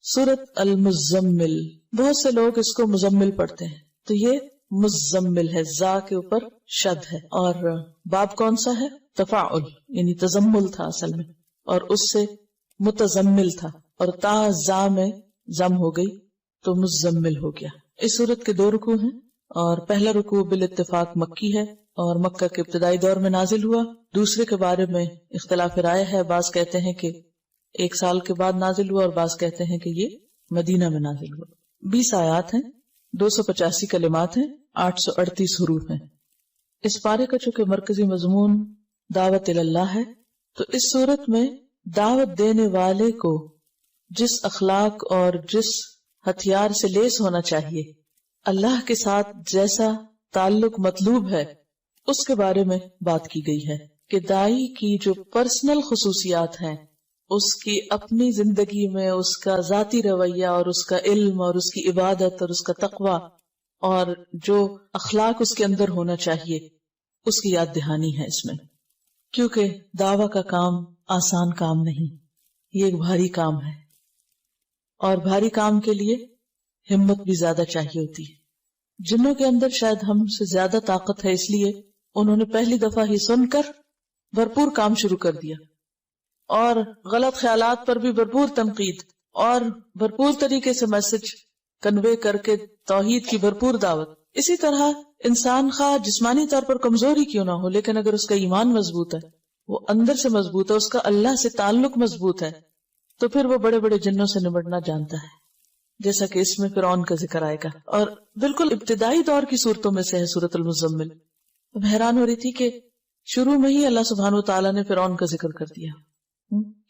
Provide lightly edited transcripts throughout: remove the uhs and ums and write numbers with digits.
سورت المزمل، بہت سے لوگ اس کو مزمل پڑھتے ہیں، تو یہ مزمل ہے، زا کے اوپر شد ہے، اور باب کون سا ہے؟ تفاعل، یعنی تزمل تھا اصل میں، اور اس سے متزمل تھا، اور تا زا میں زم ہو گئی تو مزمل ہو گیا۔ اس سورت کے 2 رکوع ہیں، اور پہلا رکوع بالاتفاق مکی ہے اور مکہ کے ابتدائی دور میں نازل ہوا۔ دوسرے کے بارے میں اختلاف رائے ہے، بعض کہتے ہیں کہ 1 سال کے بعد نازل ہوا، اور بعض کہتے ہیں کہ یہ مدینہ میں نازل ہوا۔ 20 آیات ہیں، 285 کلمات ہیں، 838 حروف ہیں۔ اس پارے کا چونکہ مرکزی مضمون دعوت اللہ ہے، تو اس صورت میں دعوت دینے والے کو جس اخلاق اور جس ہتھیار سے لیس ہونا چاہیے، اللہ کے ساتھ جیسا تعلق مطلوب ہے، اس کے بارے میں بات کی گئی ہے کہ داعی کی جو پرسنل خصوصیات ہیں، اس کی اپنی زندگی میں اس کا ذاتی رویہ اور اس کا علم اور اس کی عبادت اور اس کا تقوی اور جو اخلاق اس کے اندر ہونا چاہیے، اس کی یاد دہانی ہے اس میں، کیونکہ دعویٰ کا کام آسان کام نہیں، یہ ایک بھاری کام ہے، اور بھاری کام کے لیے ہمت بھی زیادہ چاہیے ہوتی ہے۔ جنوں کے اندر شاید ہم سے زیادہ طاقت ہے، اس لیے انہوں نے پہلی دفعہ ہی سن کر بھرپور کام شروع کر دیا، اور غلط خیالات پر بھی بھرپور تنقید، اور بھرپور طریقے سے میسج کنوے کر کے توحید کی بھرپور دعوت۔ اسی طرح انسان خواہ جسمانی طور پر کمزور ہی کیوں نہ ہو، لیکن اگر اس کا ایمان مضبوط ہے، وہ اندر سے مضبوط ہے، اس کا اللہ سے تعلق مضبوط ہے، تو پھر وہ بڑے بڑے جنوں سے نمٹنا جانتا ہے، جیسا کہ اس میں فرعون کا ذکر آئے گا، اور بالکل ابتدائی دور کی صورتوں میں سے ہے سورۃ المزمل۔ اب حیران ہو رہی تھی کہ شروع میں ہی اللہ سبحانہ وتعالیٰ نے فرعون کا ذکر کر دیا،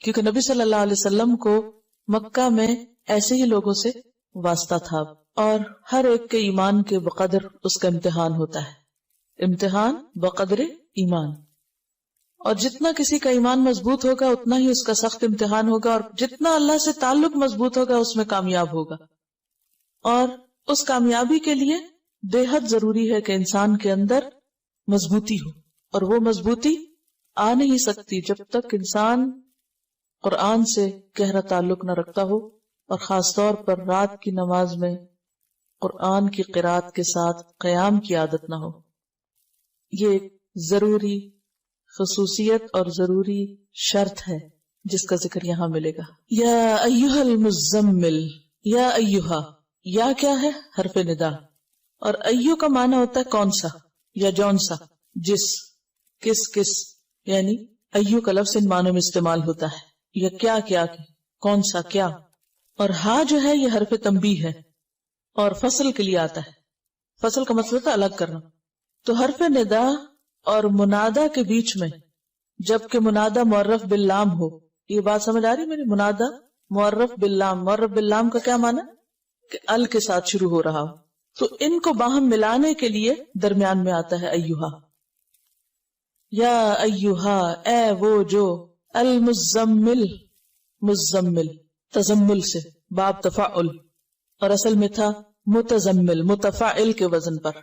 کیونکہ نبی صلی اللہ علیہ وسلم کو مکہ میں ایسے ہی لوگوں سے واسطہ تھا، اور ہر ایک کے ایمان کے بقدر اس کا امتحان ہوتا ہے، امتحان بقدر ایمان، اور جتنا کسی کا ایمان مضبوط ہوگا اتنا ہی اس کا سخت امتحان ہوگا، اور جتنا اللہ سے تعلق مضبوط ہوگا اس میں کامیاب ہوگا۔ اور اس کامیابی کے لیے بے حد ضروری ہے کہ انسان کے اندر مضبوطی ہو، اور وہ مضبوطی آ نہیں سکتی جب تک انسان قرآن سے گہرا تعلق نہ رکھتا ہو، اور خاص طور پر رات کی نماز میں قرآن کی قرات کے ساتھ قیام کی عادت نہ ہو۔ یہ ایک ضروری خصوصیت اور ضروری شرط ہے جس کا ذکر یہاں ملے گا۔ یا ایھا المزمل، یا ایھا، یا کیا ہے؟ حرف ندا، اور ایھو کا معنی ہوتا ہے کون سا یا جون سا، جس، کس، یعنی ایھو کا لفظ ان معنوں میں استعمال ہوتا ہے، یا کیا کون سا کیا، اور ہا جو ہے یہ حرف تنبیہ ہے اور فصل کے لیے آتا ہے، فصل کا مطلب ہوتا ہے الگ کرنا۔ تو حرف ندا اور منادا کے بیچ میں جبکہ منادا معرف باللام ہو، یہ بات سمجھ آ رہی میری؟ منادا معرف باللام، معرف باللام کا کیا معنی؟ کہ ال کے ساتھ شروع ہو رہا ہو، تو ان کو باہم ملانے کے لیے درمیان میں آتا ہے ایھا۔ یا ایھا، اے وہ جو، المزمل، مزمل تزمل سے، باب تفاعل، اور اصل میں تھا متزمل، متفاعل کے وزن پر،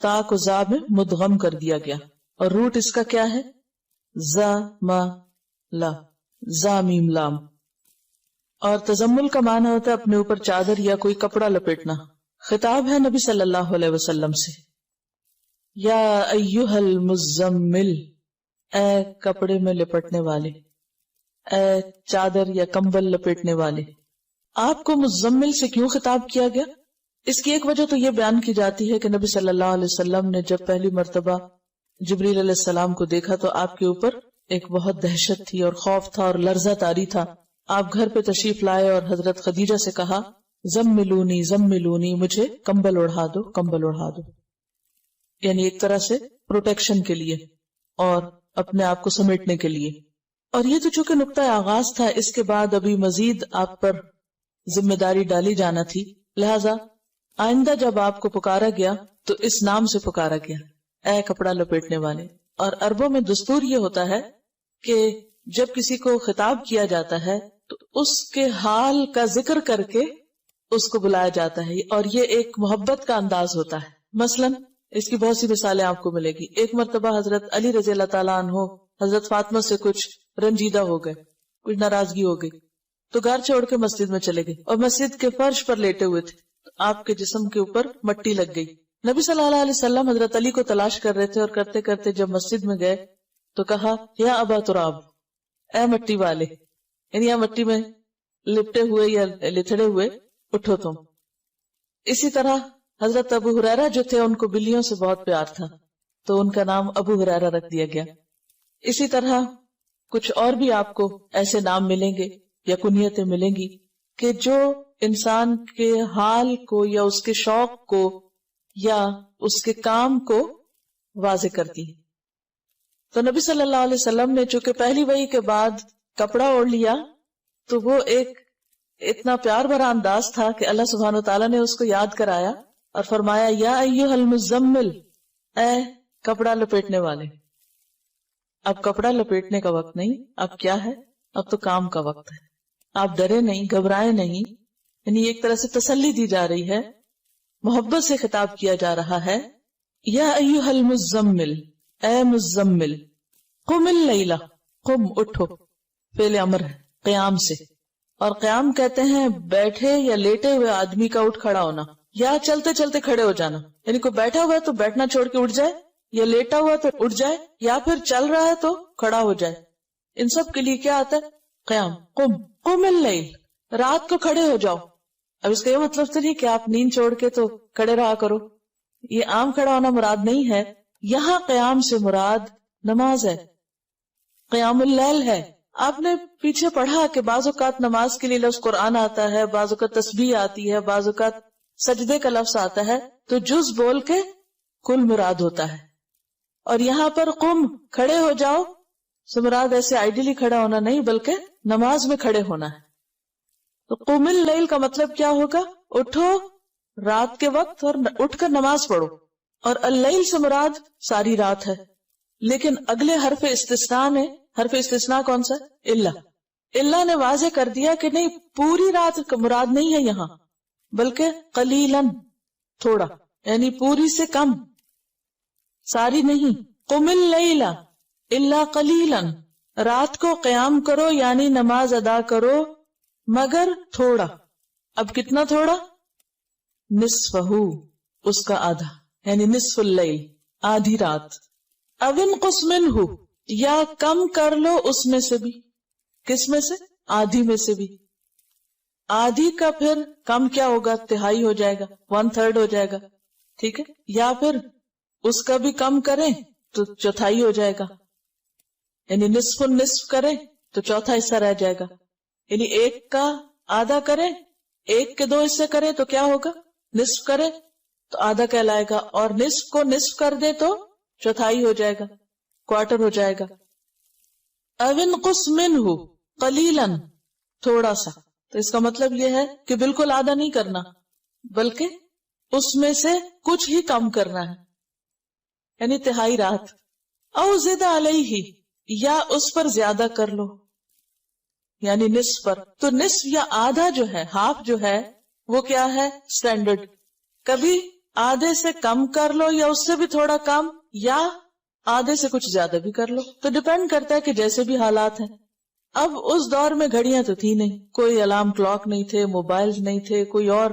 تا کو زا میں مدغم کر دیا گیا، اور روٹ اس کا کیا ہے؟ زا ما لا، زا میم لام۔ اور تزمل کا معنی ہوتا ہے اپنے اوپر چادر یا کوئی کپڑا لپیٹنا۔ خطاب ہے نبی صلی اللہ علیہ وسلم سے، یا ایھا المزمل، اے کپڑے میں لپٹنے والے، اے چادر یا کمبل لپیٹنے والے۔ آپ کو مزمل سے کیوں خطاب کیا گیا؟ اس کی ایک وجہ تو یہ بیان کی جاتی ہے کہ نبی صلی اللہ علیہ وسلم نے جب پہلی مرتبہ جبریل علیہ السلام کو دیکھا تو آپ کے اوپر ایک بہت دہشت تھی اور خوف تھا اور لرزہ طاری تھا۔ آپ گھر پہ تشریف لائے اور حضرت خدیجہ سے کہا، زملونی زملونی، مجھے کمبل اڑھا دو، کمبل اڑھا دو، یعنی ایک طرح سے پروٹیکشن کے لیے اور اپنے آپ کو سمیٹنے کے لیے۔ اور یہ تو چونکہ نقطہ آغاز تھا، اس کے بعد ابھی مزید آپ پر ذمہ داری ڈالی جانا تھی، لہذا آئندہ جب آپ کو پکارا گیا تو اس نام سے پکارا گیا، اے کپڑا لپیٹنے والے۔ اور عربوں میں دستور یہ ہوتا ہے کہ جب کسی کو خطاب کیا جاتا ہے تو اس کے حال کا ذکر کر کے اس کو بلایا جاتا ہے، اور یہ ایک محبت کا انداز ہوتا ہے۔ مثلا اس کی بہت سی مثالیں آپ کو ملے گی۔ ایک مرتبہ حضرت علی رضی اللہ تعالیٰ عنہ حضرت فاطمہ سے کچھ رنجیدہ ہو گئے، کچھ ناراضگی ہو گئی، تو گھر چھوڑ کے مسجد میں چلے گئے اور مسجد کے فرش پر لیٹے ہوئے تھے، تو آپ کے جسم کے اوپر مٹی لگ گئی. نبی صلی اللہ علیہ وسلم حضرت علی کو تلاش کر رہے تھے اور کرتے کرتے جب مسجد میں گئے تو کہا یا ابا تراب، اے مٹی والے، یعنی یا مٹی میں لپٹے ہوئے یا لتڑے ہوئے اٹھو تم. اسی طرح حضرت ابو ہریرہ جو تھے ان کو بلیوں سے بہت پیار تھا تو ان کا نام ابو ہریرہ رکھ دیا گیا. اسی طرح کچھ اور بھی آپ کو ایسے نام ملیں گے یا کنیتیں ملیں گی کہ جو انسان کے حال کو یا اس کے شوق کو یا اس کے کام کو واضح کرتی ہے. تو نبی صلی اللہ علیہ وسلم نے چونکہ پہلی وحی کے بعد کپڑا اوڑھ لیا تو وہ ایک اتنا پیار بھرا انداز تھا کہ اللہ سبحانہ وتعالیٰ نے اس کو یاد کرایا اور فرمایا یا ایھا المزمل، اے کپڑا لپیٹنے والے. اب کپڑا لپیٹنے کا وقت نہیں، اب کیا ہے؟ اب تو کام کا وقت ہے. آپ ڈرے نہیں، گھبرائے نہیں، یعنی ایک طرح سے تسلی دی جا رہی ہے، محبت سے خطاب کیا جا رہا ہے. یا ایھا المزمل، اے مزمل، قم اللیل، قم اٹھو، فعل امر ہے قیام سے، اور قیام کہتے ہیں بیٹھے یا لیٹے ہوئے آدمی کا اٹھ کھڑا ہونا یا چلتے چلتے کھڑے ہو جانا. یعنی کوئی بیٹھا ہوا ہے تو بیٹھنا چھوڑ کے اٹھ جائے، یا لیٹا ہوا تو اٹھ جائے، یا پھر چل رہا ہے تو کھڑا ہو جائے. ان سب کے لیے کیا آتا ہے؟ قیام. قم اللیل، رات کو کھڑے ہو جاؤ. اب اس کا یہ مطلب تو نہیں کہ آپ نیند چھوڑ کے تو کھڑے رہا کرو، یہ عام کھڑا ہونا مراد نہیں ہے. یہاں قیام سے مراد نماز ہے، قیام اللیل ہے. آپ نے پیچھے پڑھا کہ بعض اوقات نماز کے لیے لفظ قرآن آتا ہے، بعض اوقات تسبیح آتی ہے، بعض اوقات سجدے کا لفظ آتا ہے، تو جز بول کے کل مراد ہوتا ہے. اور یہاں پر قم، کھڑے ہو جاؤ سے مراد ایسے آئیڈیلی کھڑا ہونا نہیں بلکہ نماز میں کھڑے ہونا ہے. تو قم اللیل کا مطلب کیا ہوگا؟ اٹھو رات کے وقت اور اٹھ کر نماز پڑھو. اور اللیل سے مراد ساری رات ہے. لیکن اگلے حرف استثناء نے، حرف استثناء کون سا؟ اللہ نے واضح کر دیا کہ نہیں، پوری رات مراد نہیں ہے یہاں، بلکہ قلیلاً، تھوڑا، یعنی پوری سے کم، ساری نہیں. قم اللیل الا قلیلاً، رات کو قیام کرو یعنی نماز ادا کرو مگر تھوڑا. اب کتنا تھوڑا؟ نصفہ، اس کا آدھا، یعنی نصف اللیل، آدھی رات. او انقص منہ، یا کم کر لو اس میں سے بھی. کس میں سے؟ آدھی میں سے بھی. آدھی کا پھر کم کیا ہوگا؟ تہائی ہو جائے گا، 1/3 ہو جائے گا، ٹھیک ہے. یا پھر اس کا بھی کم کریں تو چوتھائی ہو جائے گا، یعنی نصف النصف کریں تو چوتھا حصہ رہ جائے گا. یعنی ایک کا آدھا کریں، ایک کے 2 حصے کریں تو کیا ہوگا؟ نصف کریں تو آدھا کہلائے گا، اور نصف کو نصف کر دے تو چوتھائی ہو جائے گا، کوارٹر ہو جائے گا. او انقص منہ قلیلاً، تھوڑا سا. تو اس کا مطلب یہ ہے کہ بالکل آدھا نہیں کرنا بلکہ اس میں سے کچھ ہی کم کرنا ہے، یعنی تہائی رات. او زد علیہ، یا اس پر زیادہ کر لو، یعنی نصف پر. تو نصف یا آدھا جو ہے، ہاف جو ہے، وہ کیا ہے؟ سٹینڈرڈ. کبھی آدھے سے کم کر لو یا اس سے بھی تھوڑا کم، یا آدھے سے کچھ زیادہ بھی کر لو. تو ڈیپینڈ کرتا ہے کہ جیسے بھی حالات ہیں. اب اس دور میں گھڑیاں تو تھی نہیں، کوئی الارم کلاک نہیں تھے، موبائل نہیں تھے، کوئی اور